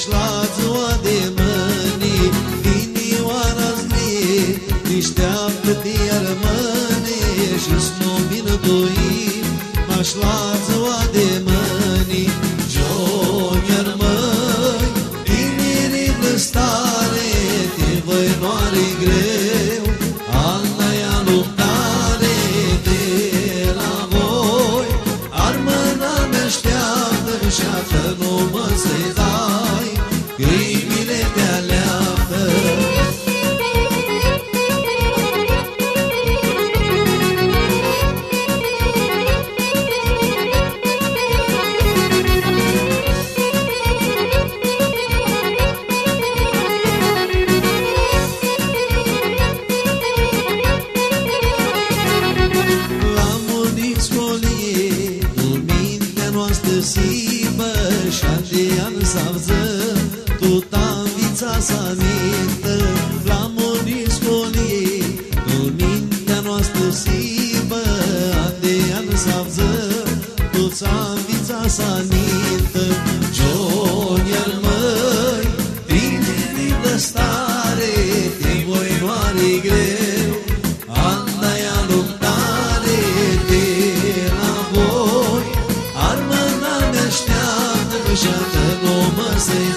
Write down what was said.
la ziua de mâini, inimioara-ți mie, niște-apă de-ar mâni, și-s nomină doi, aș la ziua de mâini. Junior, măi, tinerii stare, te voi noare greu, alta-ia luptare de la voi. Armâna mea-așteaptă și-ată nu mă să-i dai, crimile te aleaptă. Sibă și-an de an s-avză, tot-am vița s-a mintă, la morii școlie, tot mintea noastră sibă, an de an s-avză, tot-am vița s-a mintă. Junior, măi, tinerii de stare, te voi noare greu, anda-ia luptare de la voi. Și-ată nu mă să-i